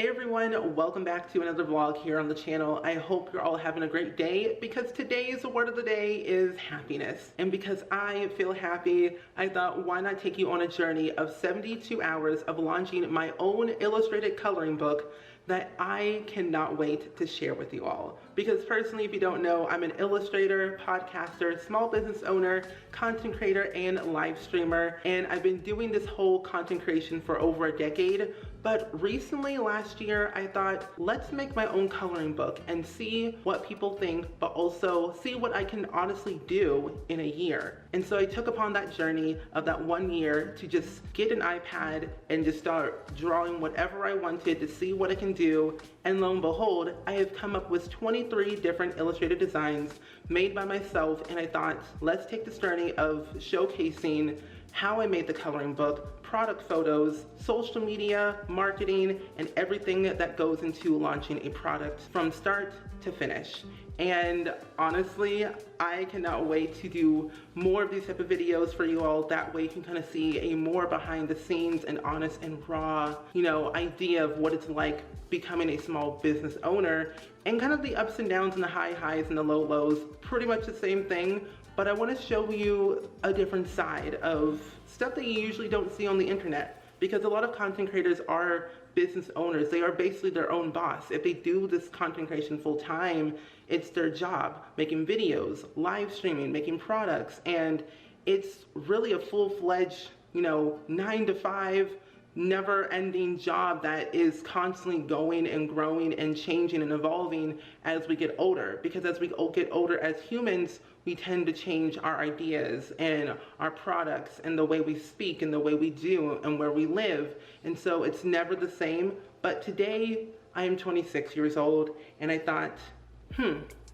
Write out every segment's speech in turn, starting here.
Hey everyone, welcome back to another vlog here on the channel. I hope you're all having a great day because today's word of the day is happiness. And because I feel happy, I thought why not take you on a journey of 72 hours of launching my own illustrated coloring book that I cannot wait to share with you all. Because personally, if you don't know, I'm an illustrator, podcaster, small business owner, content creator, and live streamer. And I've been doing this whole content creation for over a decade. But recently, last year, I thought, let's make my own coloring book and see what people think, but also see what I can honestly do in a year. And so I took upon that journey of that 1 year to just get an iPad and just start drawing whatever I wanted to see what I can do. And lo and behold, I have come up with 23 different illustrated designs made by myself. And I thought, let's take this journey of showcasing how I made the coloring book, product photos, social media, marketing, and everything that goes into launching a product from start to finish. And honestly, I cannot wait to do more of these type of videos for you all. That way you can kind of see a more behind the scenes and honest and raw, idea of what it's like becoming a small business owner and kind of the ups and downs and the high highs and the low lows. Pretty much the same thing. But I want to show you a different side of stuff that you usually don't see on the internet, because a lot of content creators are business owners. They are basically their own boss. If they do this content creation full time, it's their job, making videos, live streaming, making products, and it's really a full-fledged, 9 to 5, never-ending job that is constantly going and growing and changing and evolving as we get older. Because as we get older as humans, we tend to change our ideas and our products and the way we speak and the way we do and where we live. And so it's never the same. But today I am 26 years old and I thought,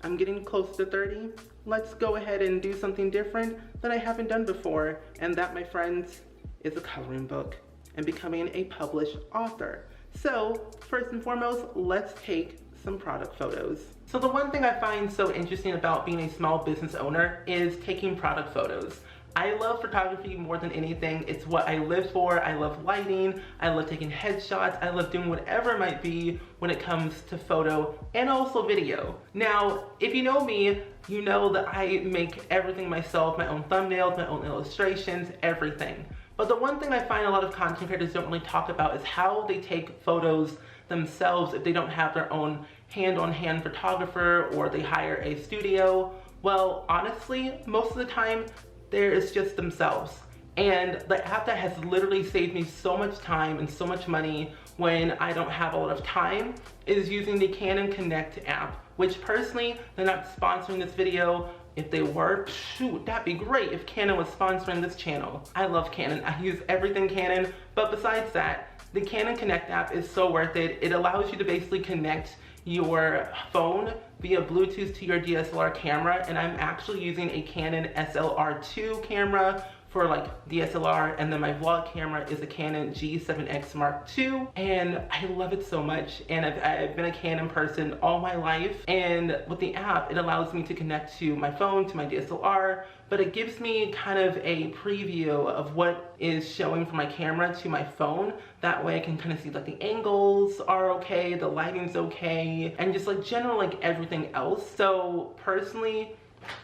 I'm getting close to 30. Let's go ahead and do something different that I haven't done before. And that, my friends, is a coloring book and becoming a published author. So first and foremost, let's take some product photos. So the one thing I find so interesting about being a small business owner is taking product photos. I love photography more than anything. It's what I live for. I love lighting. I love taking headshots. I love doing whatever it might be when it comes to photo and also video. Now, if you know me, you know that I make everything myself, my own thumbnails, my own illustrations, everything. But the one thing I find a lot of content creators don't really talk about is how they take photos themselves if they don't have their own hand-on-hand photographer or they hire a studio. Well, honestly, most of the time, there is just themselves. And the app that has literally saved me so much time and so much money when I don't have a lot of time is using the Canon Connect app, which personally, they're not sponsoring this video. If they were, shoot, that'd be great if Canon was sponsoring this channel. I love Canon. I use everything Canon. But besides that, the Canon Connect app is so worth it. It allows you to basically connect your phone via Bluetooth to your DSLR camera. And I'm actually using a Canon SLR2 camera for like DSLR, and then my vlog camera is a Canon G7X Mark II, and I love it so much. And I've been a Canon person all my life, and with the app it allows me to connect to my phone, to my DSLR, but it gives me kind of a preview of what is showing from my camera to my phone. That way I can kind of see like the angles are okay, the lighting's okay, and just like general like everything else. So personally,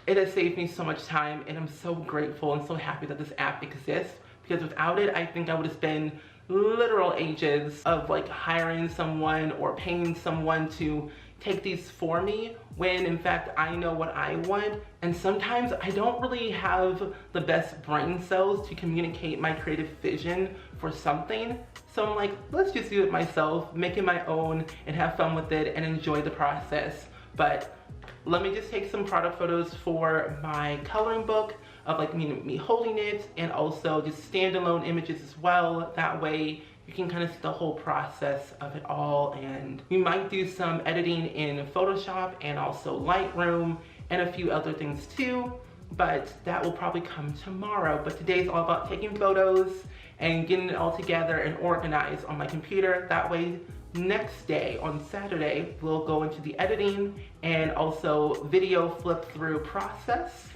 it has saved me so much time, and I'm so grateful and so happy that this app exists, because without it, I think I would have spent literal ages of like hiring someone or paying someone to take these for me, when in fact I know what I want. And sometimes I don't really have the best brain cells to communicate my creative vision for something. So I'm like, let's just do it myself, make it my own, and have fun with it and enjoy the process. But let me just take some product photos for my coloring book of like me holding it, and also just standalone images as well. That way you can kind of see the whole process of it all. And we might do some editing in Photoshop and also Lightroom and a few other things too, but that will probably come tomorrow. But today's all about taking photos and getting it all together and organized on my computer. That way next day on Saturday we'll go into the editing and also video flip through process,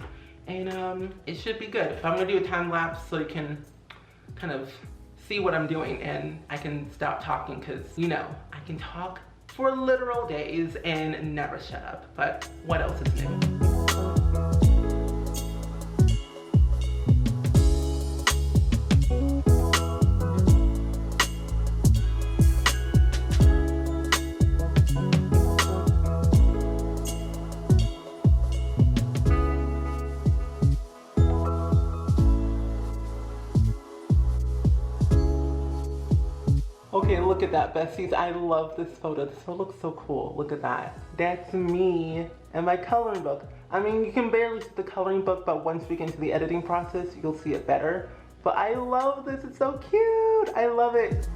and it should be good. I'm gonna do a time lapse so you can kind of see what I'm doing and I can stop talking, because you know, I can talk for literal days and never shut up. But what else is new? Okay, look at that, besties. I love this photo. This photo looks so cool. Look at that. That's me and my coloring book. I mean, you can barely see the coloring book, but once we get into the editing process, you'll see it better. But I love this. It's so cute. I love it.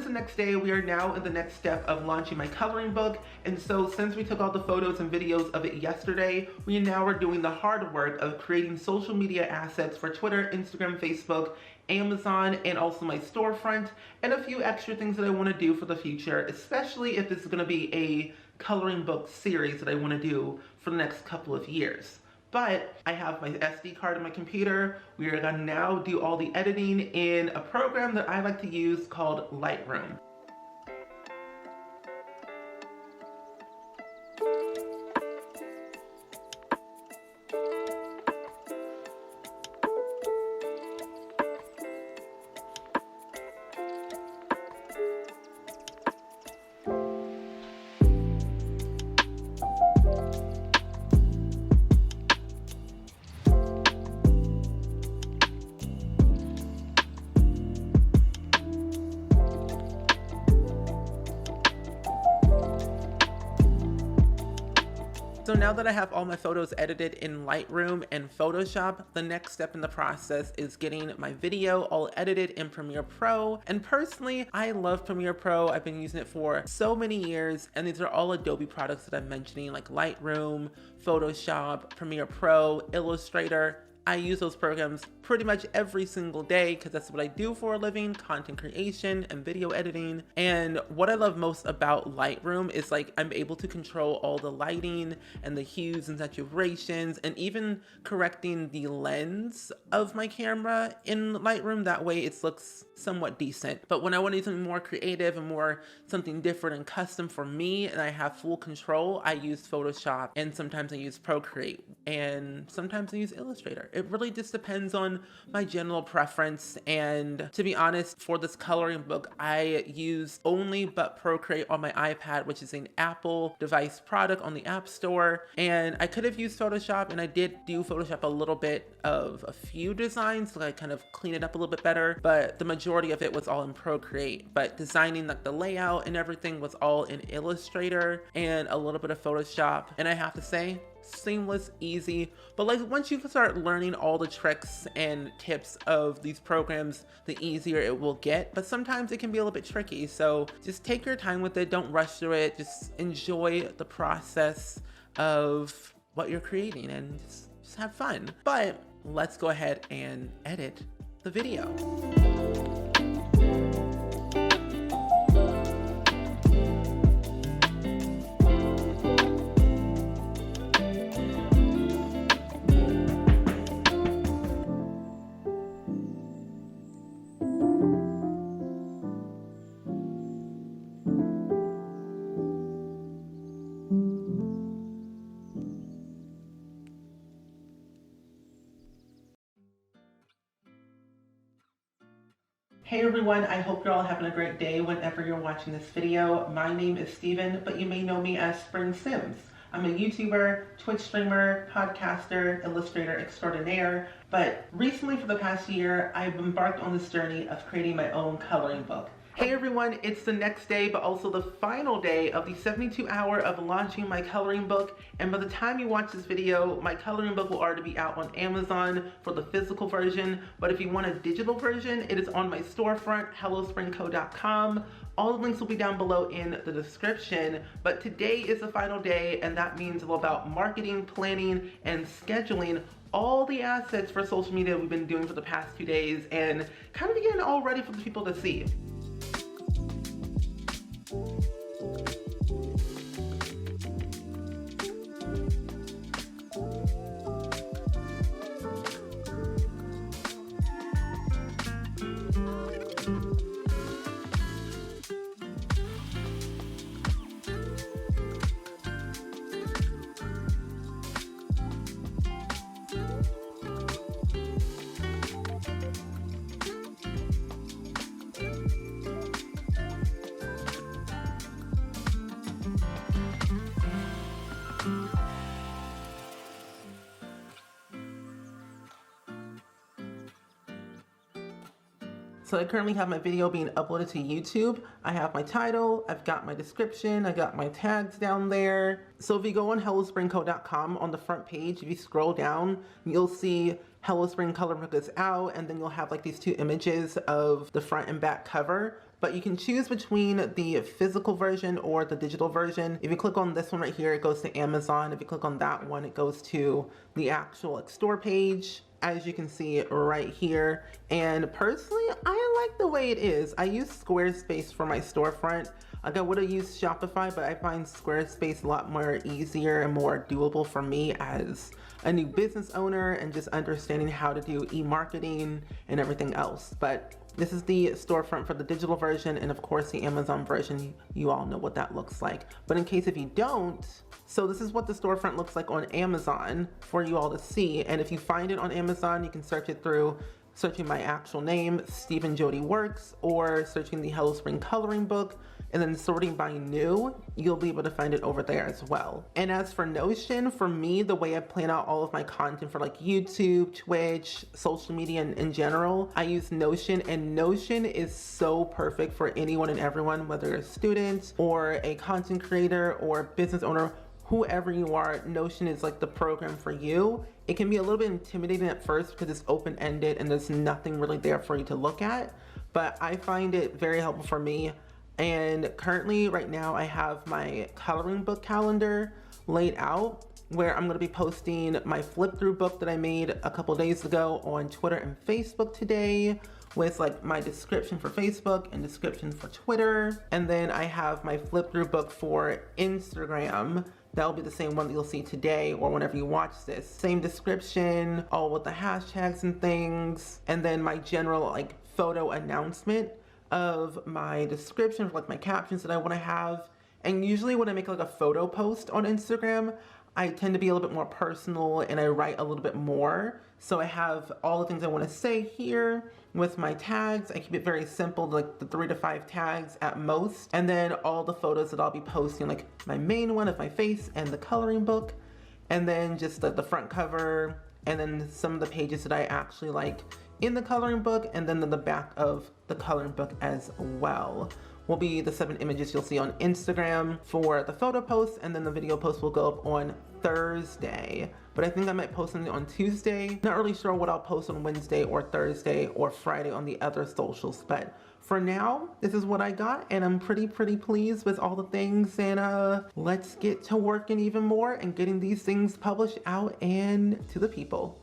Next day, we are now in the next step of launching my coloring book. And so since we took all the photos and videos of it yesterday, we now are doing the hard work of creating social media assets for Twitter, Instagram, Facebook, Amazon, and also my storefront, and a few extra things that I want to do for the future, especially if this is going to be a coloring book series that I want to do for the next couple of years. But I have my SD card on my computer. We are gonna now do all the editing in a program that I like to use called Lightroom. So now that I have all my photos edited in Lightroom and Photoshop, the next step in the process is getting my video all edited in Premiere Pro. And personally, I love Premiere Pro. I've been using it for so many years, and these are all Adobe products that I'm mentioning, like Lightroom, Photoshop, Premiere Pro, Illustrator. I use those programs pretty much every single day because that's what I do for a living, content creation and video editing. And what I love most about Lightroom is like I'm able to control all the lighting and the hues and saturations, and even correcting the lens of my camera in Lightroom. That way it looks somewhat decent. But when I want to do something more creative and more something different and custom for me, and I have full control, I use Photoshop, and sometimes I use Procreate, and sometimes I use Illustrator. It really just depends on my general preference. And to be honest, for this coloring book, I use only but Procreate on my iPad, which is an Apple device product on the App Store. And I could have used Photoshop, and I did do Photoshop a little bit of a few designs, so I kind of clean it up a little bit better, but the majority of it was all in Procreate. But designing like the layout and everything was all in Illustrator and a little bit of Photoshop. And I have to say, seamless, easy. But like once you start learning all the tricks and tips of these programs, the easier it will get. But sometimes it can be a little bit tricky, so just take your time with it. Don't rush through it. Just enjoy the process of what you're creating and just have fun. But let's go ahead and edit the video. Hey everyone, I hope you're all having a great day whenever you're watching this video. My name is Steven, but you may know me as Spring Sims. I'm a YouTuber, Twitch streamer, podcaster, illustrator extraordinaire, but recently for the past year, I've embarked on this journey of creating my own coloring book. Hey everyone, it's the next day, but also the final day of the 72-hour of launching my coloring book. And by the time you watch this video, my coloring book will already be out on Amazon for the physical version. But if you want a digital version, it is on my storefront, hellospringco.com. All the links will be down below in the description. But today is the final day, and that means all about marketing, planning, and scheduling all the assets for social media we've been doing for the past 2 days and kind of getting all ready for the people to see. So I currently have my video being uploaded to YouTube. I have my title, I've got my description, I got my tags down there. So if you go on hellospringco.com on the front page, if you scroll down, you'll see Hello Spring Coloring Book is out, and then you'll have like these two images of the front and back cover. But you can choose between the physical version or the digital version. If you click on this one right here, it goes to Amazon. If you click on that one, it goes to the actual store page, as you can see right here. And personally, I like the way it is. I use Squarespace for my storefront. Like I would have used Shopify, but I find Squarespace a lot more easier and more doable for me as a new business owner and just understanding how to do e-marketing and everything else. But this is the storefront for the digital version, and of course the Amazon version, you all know what that looks like. But in case if you don't, so this is what the storefront looks like on Amazon for you all to see. And if you find it on Amazon, you can search it through searching my actual name, Stephen Jody Works, or searching the Hello Spring Coloring Book, and then sorting by new, you'll be able to find it over there as well. And as for Notion, for me, the way I plan out all of my content for like YouTube, Twitch, social media in general, I use Notion, and Notion is so perfect for anyone and everyone, whether you're a student or a content creator or business owner, whoever you are. Notion is like the program for you. It can be a little bit intimidating at first because it's open-ended and there's nothing really there for you to look at, but I find it very helpful for me. And currently right now I have my coloring book calendar laid out where I'm going to be posting my flip through book that I made a couple days ago on Twitter and Facebook today, with like my description for Facebook and description for Twitter. And then I have my flip through book for Instagram. That'll be the same one that you'll see today or whenever you watch this. Same description, all with the hashtags and things. And then my general like photo announcement of my description, like my captions that I want to have. And usually when I make like a photo post on Instagram, I tend to be a little bit more personal and I write a little bit more. So I have all the things I want to say here with my tags. I keep it very simple, like the 3 to 5 tags at most. And then all the photos that I'll be posting, like my main one of my face and the coloring book. And then just the front cover, and then some of the pages that I actually like in the coloring book, and then the back of the coloring book as well will be the 7 images you'll see on Instagram for the photo post, and then the video post will go up on Thursday. But I think I might post something on Tuesday. Not really sure what I'll post on Wednesday or Thursday or Friday on the other socials, but for now, this is what I got, and I'm pretty pleased with all the things, and let's get to working even more and getting these things published out and to the people.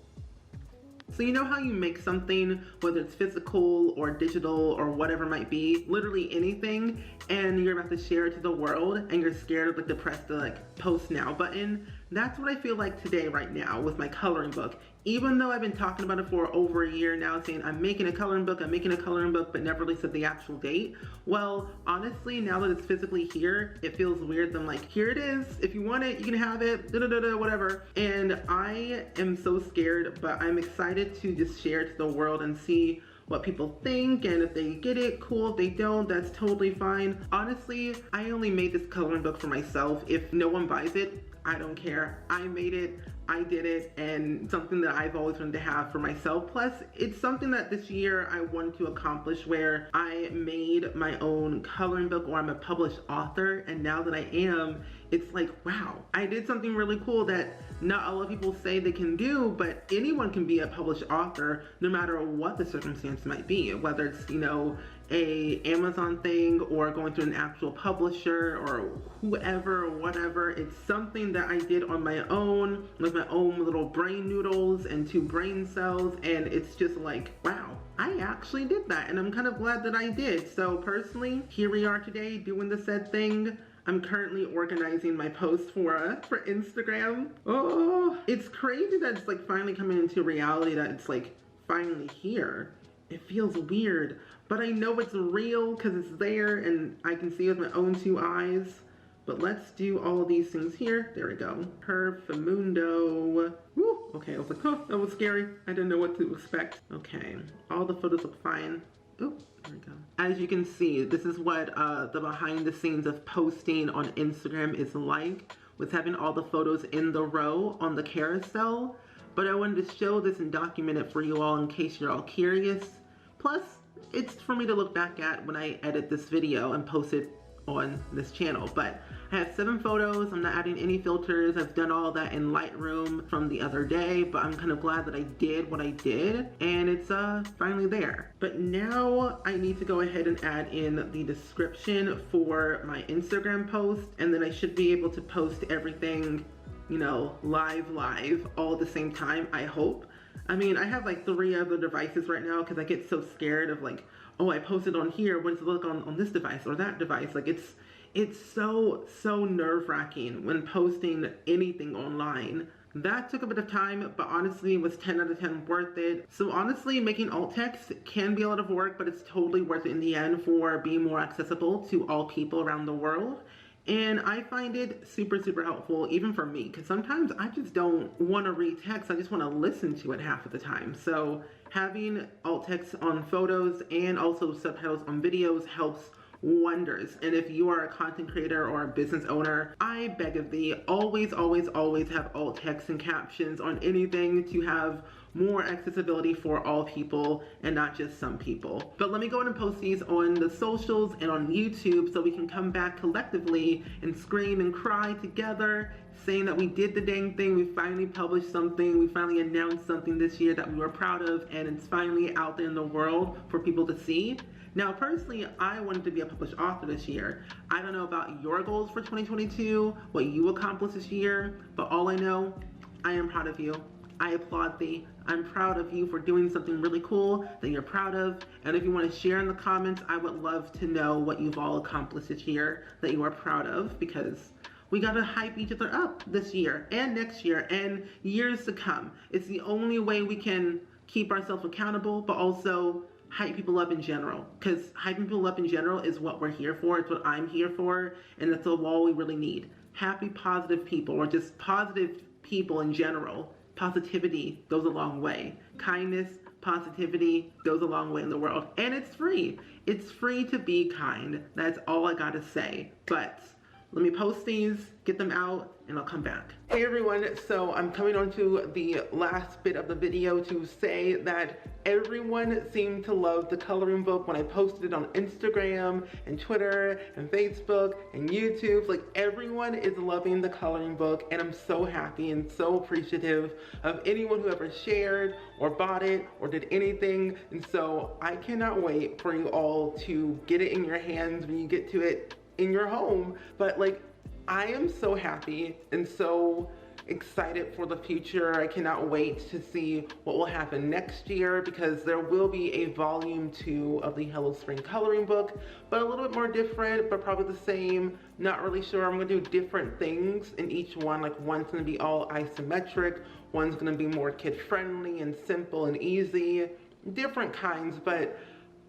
So you know how you make something, whether it's physical or digital or whatever it might be, literally anything, and you're about to share it to the world and you're scared of like to press the like post now button? That's what I feel like today right now with my coloring book. Even though I've been talking about it for over a year now, saying I'm making a coloring book, but never really said the actual date. Well, honestly, now that it's physically here, it feels weird. I'm like, here it is. If you want it, you can have it, whatever. And I am so scared, but I'm excited to just share it to the world and see what people think, and if they get it, cool. If they don't, that's totally fine. Honestly, I only made this coloring book for myself. If no one buys it, I don't care. I made it, I did it, and something that I've always wanted to have for myself. Plus, it's something that this year I wanted to accomplish, where I made my own coloring book, or I'm a published author, and now that I am, it's like, wow, I did something really cool that not a lot of people say they can do, but anyone can be a published author no matter what the circumstance might be, whether it's, you know, a Amazon thing or going through an actual publisher or whoever or whatever. It's something that I did on my own with my own little brain noodles and 2 brain cells, and it's just like, wow, I actually did that, and I'm kind of glad that I did. So personally, here we are today doing the said thing. I'm currently organizing my posts for Instagram. Oh, it's crazy that it's like finally coming into reality, that it's like finally here. It feels weird, but I know it's real because it's there and I can see it with my own 2 eyes. But let's do all of these things here. There we go. Perfimundo. Woo! Okay, I was like, oh, that was scary. I didn't know what to expect. Okay, all the photos look fine. Oh, there we go. As you can see, this is what the behind the scenes of posting on Instagram is like, with having all the photos in the row on the carousel. But I wanted to show this and document it for you all in case you're all curious. Plus, it's for me to look back at when I edit this video and post it on this channel. But I have 7 photos. I'm not adding any filters. I've done all that in Lightroom from the other day, but I'm kind of glad that I did what I did, and it's finally there. But now I need to go ahead and add in the description for my Instagram post, and then I should be able to post everything, you know, live all at the same time, I hope. I mean, I have like 3 other devices right now because I get so scared of like, oh, I posted on here, what does it look on this device or that device? Like it's so nerve-wracking when posting anything online. That took a bit of time, but honestly it was 10 out of 10 worth it. So honestly, making alt text can be a lot of work, but it's totally worth it in the end for being more accessible to all people around the world. And I find it super helpful, even for me, because sometimes I just don't want to read text. I just want to listen to it half of the time. So having alt text on photos and also subtitles on videos helps wonders. And if you are a content creator or a business owner, I beg of thee, always have alt text and captions on anything to have more accessibility for all people and not just some people. But let me go ahead and post these on the socials and on YouTube so we can come back collectively and scream and cry together, saying that we did the dang thing, we finally published something, we finally announced something this year that we were proud of, and it's finally out there in the world for people to see. Now, personally, I wanted to be a published author this year. I don't know about your goals for 2022, what you accomplished this year, but all I know, I am proud of you. I applaud thee. I'm proud of you for doing something really cool that you're proud of. And if you want to share in the comments, I would love to know what you've all accomplished this year that you are proud of, because we gotta hype each other up this year and next year and years to come. It's the only way we can keep ourselves accountable, but also hype people up in general, because hyping people up in general is what we're here for. It's what I'm here for, and that's all we really need. Happy, positive people, or just positive people in general. Positivity goes a long way. Kindness, positivity goes a long way in the world, and it's free. It's free to be kind. That's all I gotta say. But let me post these, get them out, and I'll come back. Hey everyone, so I'm coming on to the last bit of the video to say that everyone seemed to love the coloring book when I posted it on Instagram and Twitter and Facebook and YouTube. Like, everyone is loving the coloring book, and I'm so happy and so appreciative of anyone who ever shared or bought it or did anything. And so I cannot wait for you all to get it in your hands when you get to it in your home. But like, I am so happy and so excited for the future. I cannot wait to see what will happen next year, because there will be a volume 2 of the Hello Spring coloring book, but a little bit more different, but probably the same. Not really sure. I'm gonna do different things in each one. Like, one's gonna be all isometric, one's gonna be more kid friendly and simple and easy, different kinds. But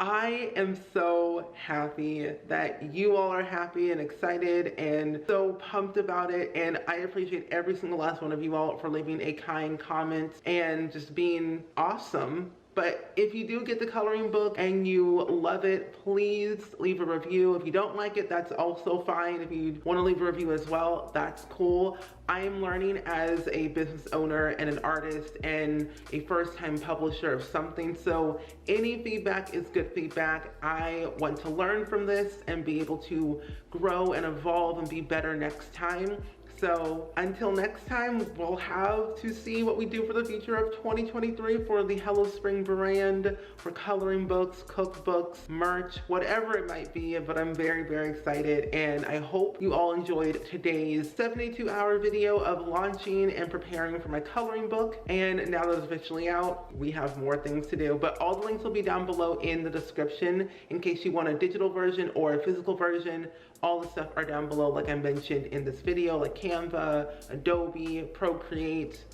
I am so happy that you all are happy and excited and so pumped about it, and I appreciate every single last one of you all for leaving a kind comment and just being awesome But if you do get the coloring book and you love it, please leave a review. If you don't like it, that's also fine. If you want to leave a review as well, that's cool. I am learning as a business owner and an artist and a first-time publisher of something, so any feedback is good feedback. I want to learn from this and be able to grow and evolve and be better next time. So until next time, we'll have to see what we do for the future of 2023 for the Hello Spring brand, for coloring books, cookbooks, merch, whatever it might be. But I'm very, very excited, and I hope you all enjoyed today's 72-hour video of launching and preparing for my coloring book. And now that it's officially out, we have more things to do. But all the links will be down below in the description in case you want a digital version or a physical version. All the stuff are down below, like I mentioned in this video, like Canva, Adobe, Procreate,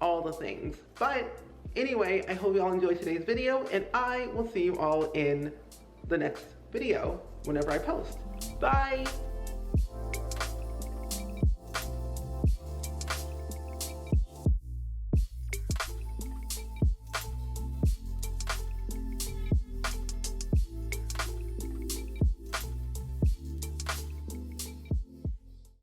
all the things. But anyway, I hope you all enjoyed today's video, and I will see you all in the next video whenever I post. Bye!